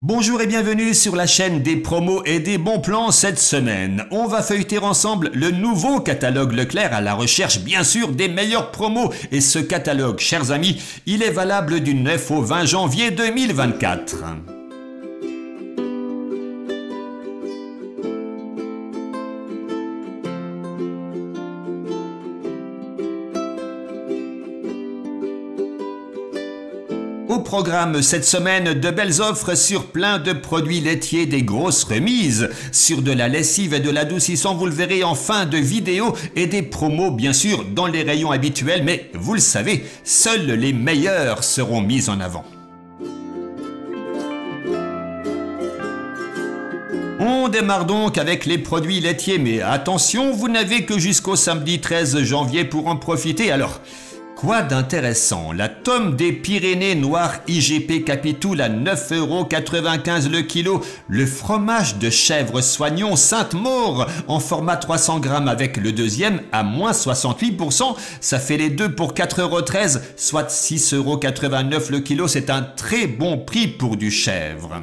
Bonjour et bienvenue sur la chaîne des promos et des bons plans cette semaine. On va feuilleter ensemble le nouveau catalogue Leclerc à la recherche bien sûr des meilleurs promos. Et ce catalogue, chers amis, il est valable du 9 au 20 janvier 2024. Au programme cette semaine, de belles offres sur plein de produits laitiers, des grosses remises sur de la lessive et de l'adoucissant, vous le verrez en fin de vidéo, et des promos bien sûr dans les rayons habituels, mais vous le savez, seuls les meilleurs seront mis en avant. On démarre donc avec les produits laitiers, mais attention, vous n'avez que jusqu'au samedi 13 janvier pour en profiter. Alors, quoi d'intéressant? La tome des Pyrénées noire IGP Capitoul à 9,95 € le kilo. Le fromage de chèvre Soignon Sainte-Maure en format 300 grammes avec le deuxième à moins 68%. Ça fait les deux pour 4,13 €, soit 6,89 € le kilo. C'est un très bon prix pour du chèvre.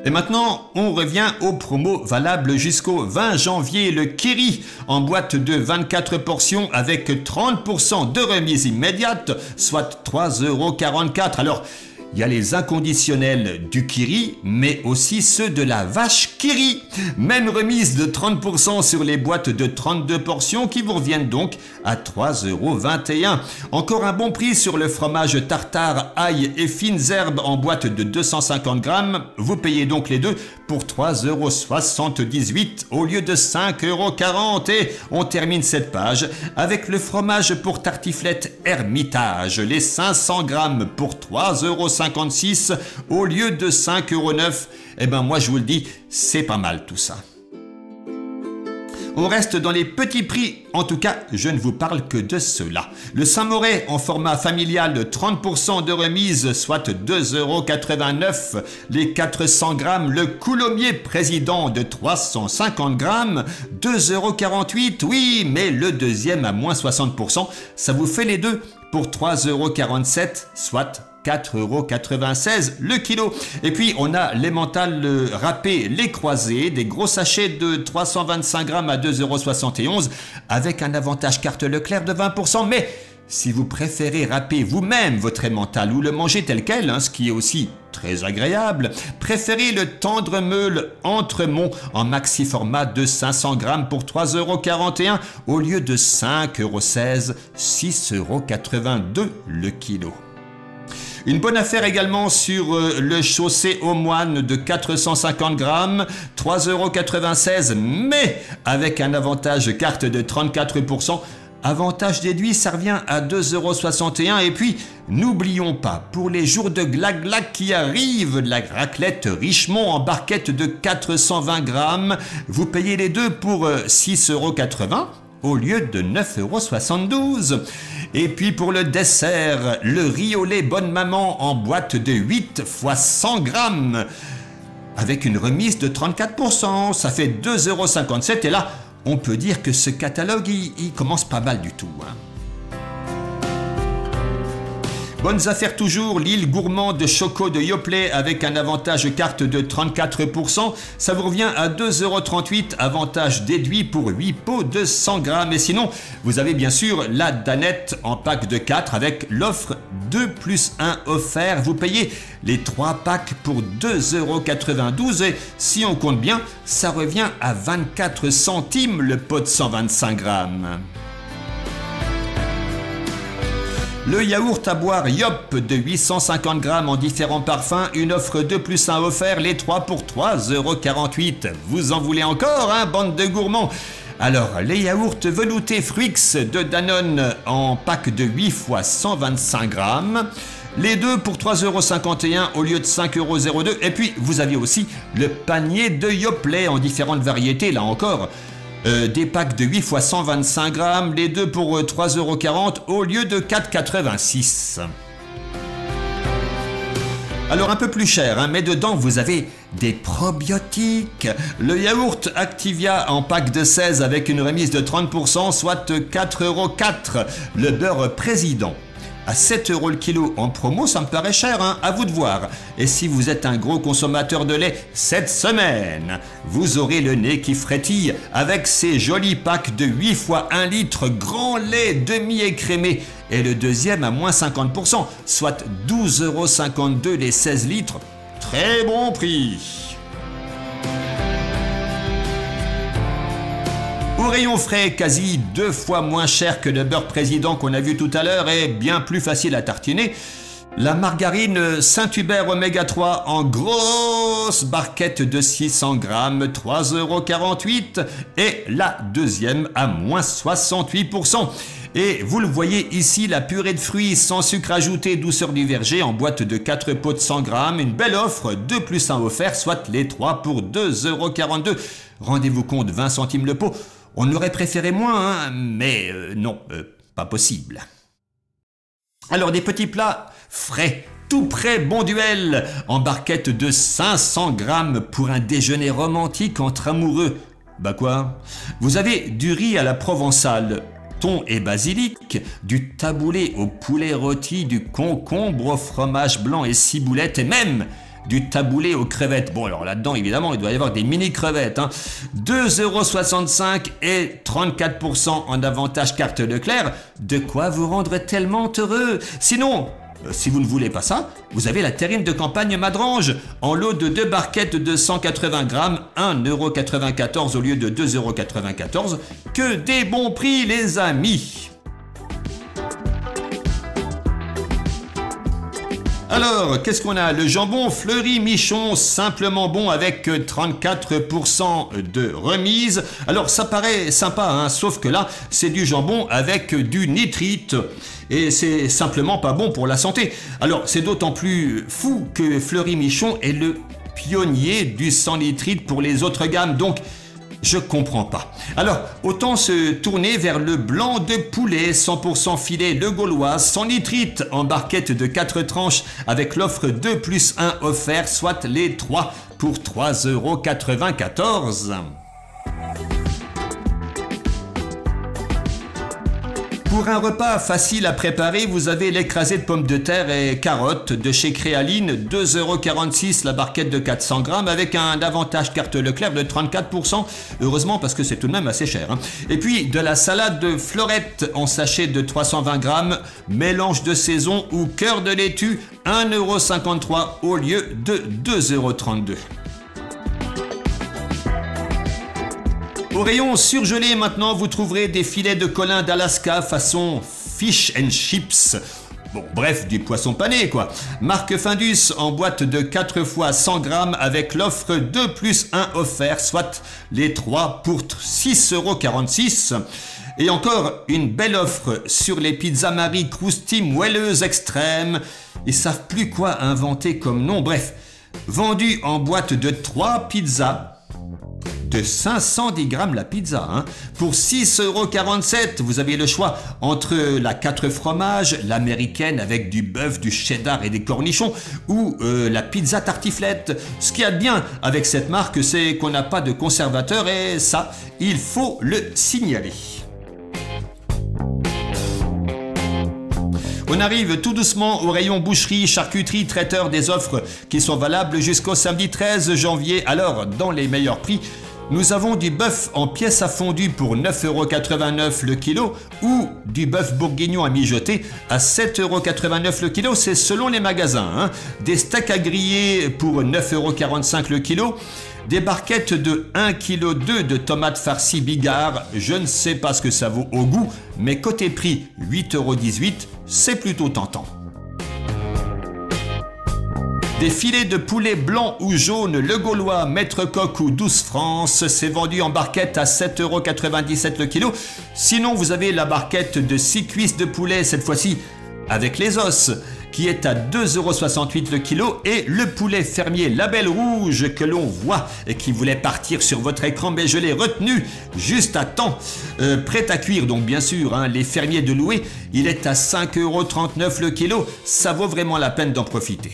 Et maintenant, on revient aux promos valables jusqu'au 20 janvier. Le Kiri en boîte de 24 portions avec 30% de remise immédiate, soit 3,44 €. Alors, il y a les inconditionnels du Kiri, mais aussi ceux de la vache Kiri. Même remise de 30% sur les boîtes de 32 portions qui vous reviennent donc à 3,21 €. Encore un bon prix sur le fromage tartare, ail et fines herbes en boîte de 250 grammes. Vous payez donc les deux pour 3,78 € au lieu de 5,40 €. Et on termine cette page avec le fromage pour tartiflette Hermitage. Les 500 grammes pour 3,56 € au lieu de 5,09 €. Eh ben moi je vous le dis, c'est pas mal tout ça. On reste dans les petits prix, en tout cas, je ne vous parle que de ceux-là. Le Saint-Moret en format familial de 30% de remise, soit 2,89 €. Les 400 grammes, le Coulommiers Président de 350 grammes, 2,48 €. Oui, mais le deuxième à moins 60%, ça vous fait les deux pour 3,47 €, soit 4,96 € le kilo. Et puis on a l'emmental râpé Les Croisés, des gros sachets de 325 grammes à 2,71 € avec un avantage carte Leclerc de 20%. Mais si vous préférez râper vous-même votre emmental ou le manger tel quel, ce qui est aussi très agréable, préférez le tendre meule Entremont en maxi format de 500 grammes pour 3,41 € au lieu de 5,16 €, 6,82 € le kilo. Une bonne affaire également sur le chaussé aux moines de 450 grammes, 3,96 €, mais avec un avantage carte de 34%. Avantage déduit, ça revient à 2,61 €. Et puis, n'oublions pas, pour les jours de glag-glag qui arrivent, la raclette Richemont en barquette de 420 grammes, vous payez les deux pour 6,80 € au lieu de 9,72 €. Et puis pour le dessert, le riz au lait Bonne Maman en boîte de 8 x 100 grammes avec une remise de 34%, ça fait 2,57 €. Et là, on peut dire que ce catalogue, il commence pas mal du tout. Bonnes affaires toujours, l'île gourmand de Choco de Yoplait avec un avantage carte de 34%. Ça vous revient à 2,38 €, avantage déduit pour 8 pots de 100 grammes. Et sinon, vous avez bien sûr la Danette en pack de 4 avec l'offre 2 + 1 offert. Vous payez les 3 packs pour 2,92 € et si on compte bien, ça revient à 24 centimes le pot de 125 grammes. Le yaourt à boire Yop de 850 grammes en différents parfums, une offre 2 + 1 offert, les 3 pour 3,48 €. Vous en voulez encore, bande de gourmands? Alors, les yaourts veloutés Fruix de Danone en pack de 8 x 125 grammes. Les deux pour 3,51 € au lieu de 5,02 €. Et puis, vous avez aussi le panier de Yoplait en différentes variétés, là encore. Des packs de 8 x 125 grammes, les deux pour 3,40 € au lieu de 4,86 €. Alors un peu plus cher, mais dedans vous avez des probiotiques. Le yaourt Activia en pack de 16 avec une remise de 30%, soit 4,04 €. Le beurre Président à 7 € le kilo en promo, ça me paraît cher, hein, à vous de voir. Et si vous êtes un gros consommateur de lait, cette semaine, vous aurez le nez qui frétille avec ces jolis packs de 8 fois 1 litre grand lait demi-écrémé. Et le deuxième à moins 50%, soit 12,52 € les 16 litres. Très bon prix. Au rayon frais, quasi 2 fois moins cher que le beurre président qu'on a vu tout à l'heure et bien plus facile à tartiner. La margarine Saint-Hubert Oméga 3 en grosse barquette de 600 grammes, 3,48 € et la deuxième à moins 68%. Et vous le voyez ici, la purée de fruits sans sucre ajouté douceur du verger en boîte de 4 pots de 100 grammes. Une belle offre, 2 plus 1 offert, soit les 3 pour 2,42 €. Rendez-vous compte, 20 centimes le pot. On aurait préféré moins, hein, mais non, pas possible. Alors des petits plats frais, tout prêt, bon duel, en barquette de 500 grammes pour un déjeuner romantique entre amoureux. Bah quoi? Vous avez du riz à la provençale, thon et basilic, du taboulé au poulet rôti, du concombre au fromage blanc et ciboulette et même du taboulé aux crevettes. Bon, alors là-dedans, évidemment, il doit y avoir des mini-crevettes. Hein. 2,65 € et 34% en avantage carte Leclerc. De quoi vous rendre tellement heureux. Sinon, si vous ne voulez pas ça, vous avez la terrine de campagne Madrange en lot de 2 barquettes de 180 grammes, 1,94 € au lieu de 2,94 €. Que des bons prix, les amis! Alors, qu'est-ce qu'on a? Le jambon Fleury-Michon, simplement bon avec 34% de remise. Alors, ça paraît sympa, hein, sauf que là, c'est du jambon avec du nitrite. Et c'est simplement pas bon pour la santé. Alors, c'est d'autant plus fou que Fleury-Michon est le pionnier du sans nitrite pour les autres gammes. Donc, je comprends pas. Alors, autant se tourner vers le blanc de poulet 100% filet Le Gaulois sans nitrite en barquette de 4 tranches avec l'offre 2 plus 1 offert, soit les 3 pour 3,94 €. Pour un repas facile à préparer, vous avez l'écrasé de pommes de terre et carottes de chez Créaline, 2,46 € la barquette de 400 grammes avec un avantage carte Leclerc de 34%. Heureusement parce que c'est tout de même assez cher. Hein. Et puis de la salade de florette en sachet de 320 grammes, mélange de saison ou cœur de laitue, 1,53 € au lieu de 2,32 €. Au rayon surgelé maintenant, vous trouverez des filets de colin d'Alaska façon fish and chips. Bon, bref, du poisson pané quoi. Marque Findus en boîte de 4 fois 100 grammes avec l'offre 2 plus 1 offert, soit les 3 pour 6,46 €. Et encore une belle offre sur les pizzas Marie Crousty moelleuses extrêmes. Ils savent plus quoi inventer comme nom. Bref, vendu en boîte de 3 pizzas. De 510 grammes la pizza, hein. Pour 6,47 €, vous avez le choix entre la 4 fromages, l'américaine avec du bœuf, du cheddar et des cornichons, ou la pizza tartiflette. Ce qu'il y a de bien avec cette marque, c'est qu'on n'a pas de conservateur et ça, il faut le signaler. On arrive tout doucement au rayon boucherie, charcuterie, traiteur des offres qui sont valables jusqu'au samedi 13 janvier. Alors, dans les meilleurs prix, nous avons du bœuf en pièces à fondu pour 9,89 € le kilo ou du bœuf bourguignon à mijoter à 7,89 € le kilo, c'est selon les magasins. Hein. Des steaks à griller pour 9,45 € le kilo. Des barquettes de 1,2 kg de tomates farcies Bigard, je ne sais pas ce que ça vaut au goût, mais côté prix 8,18 €, c'est plutôt tentant. Des filets de poulet blanc ou jaune Le Gaulois, Maître Coq ou 12 France, c'est vendu en barquette à 7,97 € le kilo. Sinon, vous avez la barquette de 6 cuisses de poulet, cette fois-ci avec les os, qui est à 2,68 € le kilo, et le poulet fermier Label Rouge que l'on voit et qui voulait partir sur votre écran, mais je l'ai retenu juste à temps. Prêt à cuire donc bien sûr, hein, les fermiers de Loué, il est à 5,39 € le kilo, ça vaut vraiment la peine d'en profiter.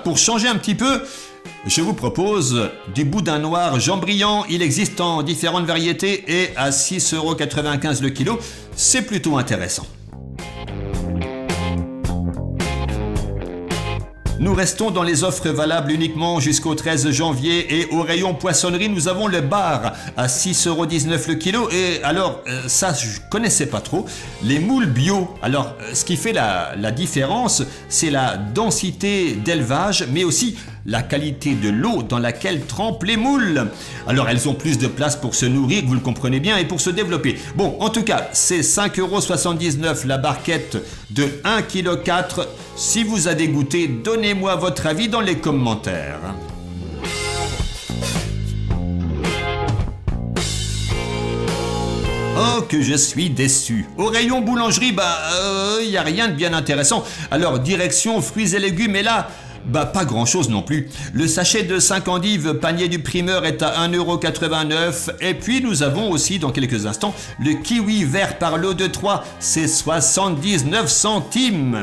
Pour changer un petit peu, je vous propose du boudin noir Jean Brillant. Il existe en différentes variétés et à 6,95 € le kilo. C'est plutôt intéressant. Nous restons dans les offres valables uniquement jusqu'au 13 janvier et au rayon poissonnerie, nous avons le bar à 6,19 € le kilo. Et alors, ça, je connaissais pas trop. Les moules bio. Alors, ce qui fait la différence, c'est la densité d'élevage, mais aussi la qualité de l'eau dans laquelle trempent les moules. Alors, elles ont plus de place pour se nourrir, vous le comprenez bien, et pour se développer. Bon, en tout cas, c'est 5,79 € la barquette de 1,4 kg. Si vous avez goûté, donnez-moi votre avis dans les commentaires. Oh, que je suis déçu. Au rayon boulangerie, y a rien de bien intéressant. Alors, direction fruits et légumes, et là, pas grand chose non plus. Le sachet de 5 endives panier du primeur est à 1,89 €. Et puis nous avons aussi dans quelques instants le kiwi vert par lot de 3, c'est 79 centimes.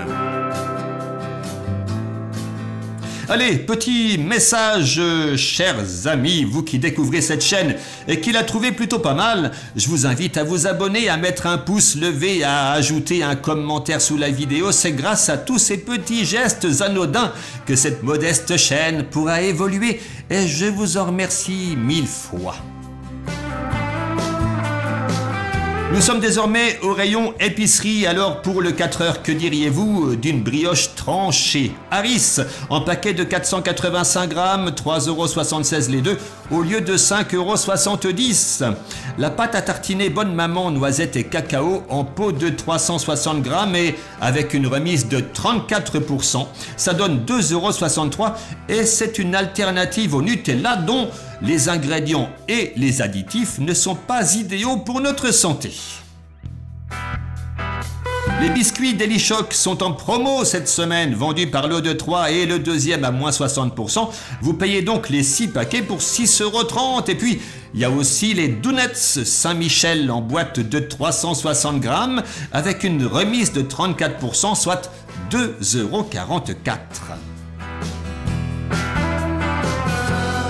Allez, petit message, chers amis, vous qui découvrez cette chaîne et qui la trouvez plutôt pas mal, je vous invite à vous abonner, à mettre un pouce levé, à ajouter un commentaire sous la vidéo. C'est grâce à tous ces petits gestes anodins que cette modeste chaîne pourra évoluer et je vous en remercie 1000 fois. Nous sommes désormais au rayon épicerie, alors pour le 4 heures, que diriez-vous d'une brioche tranchée Harris en paquet de 485 grammes, 3,76 € les deux, au lieu de 5,70 €. La pâte à tartiner Bonne Maman noisettes et cacao en pot de 360 grammes et avec une remise de 34%, ça donne 2,63 € et c'est une alternative au Nutella dont les ingrédients et les additifs ne sont pas idéaux pour notre santé. Les biscuits Delichoc sont en promo cette semaine, vendus par lot de 3 et le deuxième à moins 60%. Vous payez donc les 6 paquets pour 6,30 €. Et puis, il y a aussi les Donuts Saint-Michel en boîte de 360 grammes avec une remise de 34%, soit 2,44 €.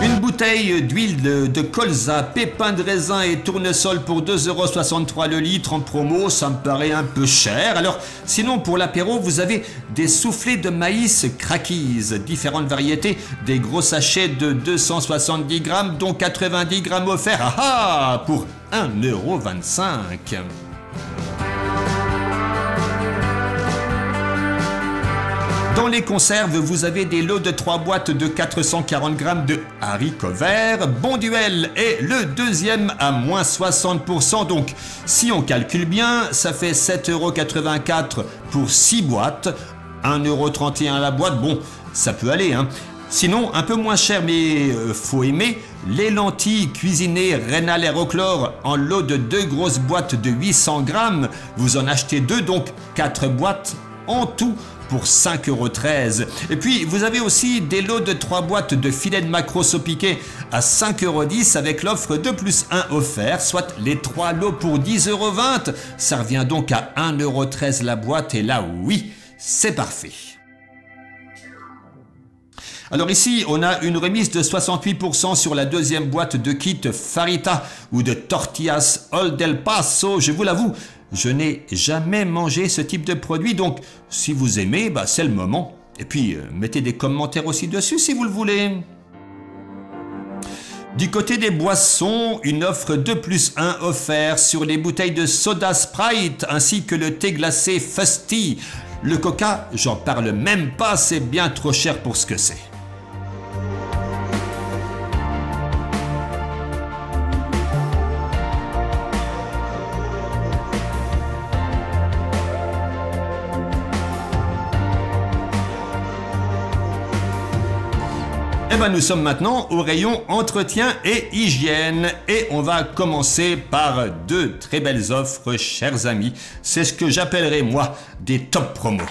Une bouteille d'huile de colza, pépins de raisin et tournesol pour 2,63 € le litre en promo, ça me paraît un peu cher. Alors, sinon pour l'apéro, vous avez des soufflés de maïs Craquies, différentes variétés, des gros sachets de 270 grammes, dont 90 grammes offerts, pour 1,25 €. Dans les conserves, vous avez des lots de 3 boîtes de 440 grammes de haricots verts. Bon Duel est le deuxième à moins 60%. Donc, si on calcule bien, ça fait 7,84 € pour 6 boîtes. 1,31 € la boîte. Bon, ça peut aller, hein. Sinon, un peu moins cher, mais faut aimer, les lentilles cuisinées Rénal Aérochlore en lot de 2 grosses boîtes de 800 grammes. Vous en achetez 2, donc 4 boîtes en tout pour 5,13 €. Et puis, vous avez aussi des lots de 3 boîtes de filets de maquereau saupiqués à 5,10 € avec l'offre 2+1 offert, soit les 3 lots pour 10,20 €. Ça revient donc à 1,13 € la boîte et là, oui, c'est parfait. Alors ici, on a une remise de 68% sur la deuxième boîte de kit Farita ou de tortillas Old El Paso. Je vous l'avoue, je n'ai jamais mangé ce type de produit, donc si vous aimez, c'est le moment. Et puis, mettez des commentaires aussi dessus si vous le voulez. Du côté des boissons, une offre 2+1 offert sur les bouteilles de soda Sprite ainsi que le thé glacé Fusty. Le coca, j'en parle même pas, c'est bien trop cher pour ce que c'est. Nous sommes maintenant au rayon entretien et hygiène et on va commencer par 2 très belles offres, chers amis. C'est ce que j'appellerais moi des top promos.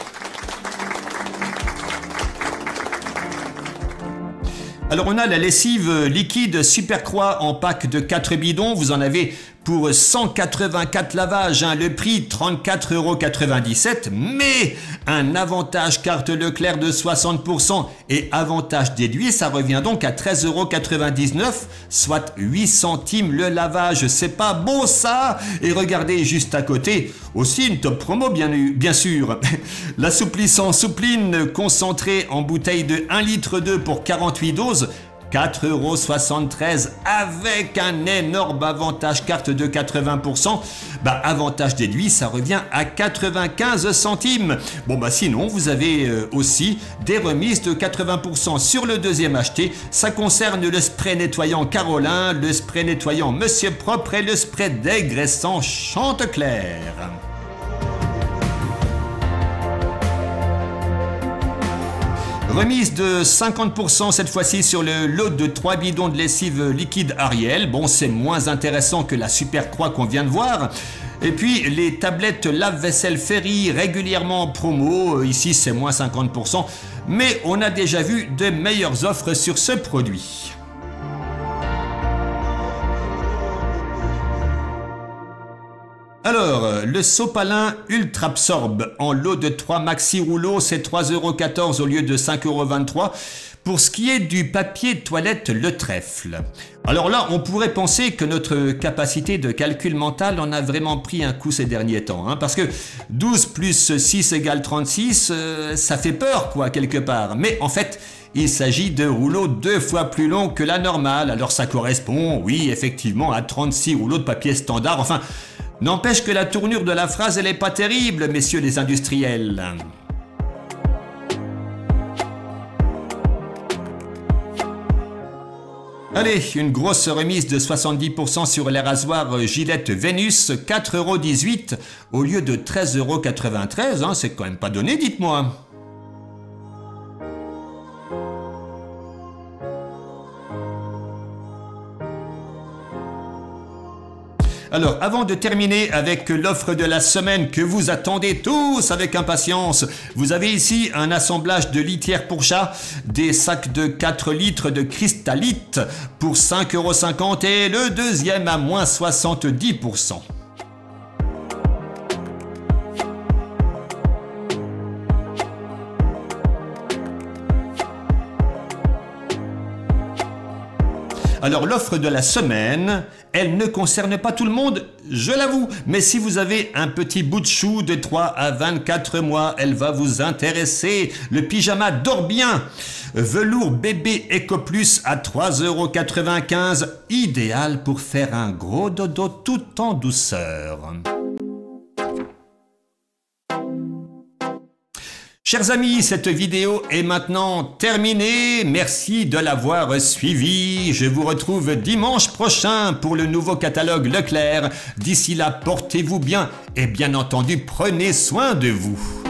Alors on a la lessive liquide Supercroix en pack de 4 bidons. Vous en avez pour 184 lavages, hein, le prix 34,97 €, mais un avantage carte Leclerc de 60% et avantage déduit, ça revient donc à 13,99 €, soit 8 centimes le lavage. C'est pas beau ça? Et regardez juste à côté, aussi une top promo bien sûr. L'assouplissant Soupline concentré en bouteille de 1,2 litre pour 48 doses, 4,73 € avec un énorme avantage carte de 80%. Avantage déduit, ça revient à 95 centimes. Sinon, vous avez aussi des remises de 80% sur le deuxième acheté. Ça concerne le spray nettoyant Carolin, le spray nettoyant Monsieur Propre et le spray dégraissant Chantecler. Remise de 50% cette fois-ci sur le lot de 3 bidons de lessive liquide Ariel. C'est moins intéressant que la Super Croix qu'on vient de voir. Et puis les tablettes lave-vaisselle Ferry régulièrement en promo. Ici c'est moins 50%. Mais on a déjà vu de meilleures offres sur ce produit. Alors, le Sopalin Ultra Absorbe en lot de 3 maxi rouleaux, c'est 3,14 € au lieu de 5,23 € pour ce qui est du papier toilette Le Trèfle. Alors là, on pourrait penser que notre capacité de calcul mental en a vraiment pris un coup ces derniers temps, hein, parce que 12 plus 6 égale 36, ça fait peur quoi quelque part. Mais en fait, il s'agit de rouleaux 2 fois plus longs que la normale. Alors ça correspond, oui, effectivement, à 36 rouleaux de papier standard. Enfin, n'empêche que la tournure de la phrase, elle est pas terrible, messieurs les industriels. Allez, une grosse remise de 70% sur les rasoirs Gillette Vénus, 4,18 € au lieu de 13,93 €, hein, c'est quand même pas donné, dites-moi. Alors, avant de terminer avec l'offre de la semaine que vous attendez tous avec impatience, vous avez ici un assemblage de litières pour chat, des sacs de 4 litres de cristalite pour 5,50 € et le deuxième à moins 70%. Alors l'offre de la semaine, elle ne concerne pas tout le monde, je l'avoue, mais si vous avez un petit bout de chou de 3 à 24 mois, elle va vous intéresser. Le pyjama dort bien, velours bébé Eco Plus à 3,95 €, idéal pour faire un gros dodo tout en douceur. Chers amis, cette vidéo est maintenant terminée. Merci de l'avoir suivi. Je vous retrouve dimanche prochain pour le nouveau catalogue Leclerc. D'ici là, portez-vous bien et bien entendu, prenez soin de vous.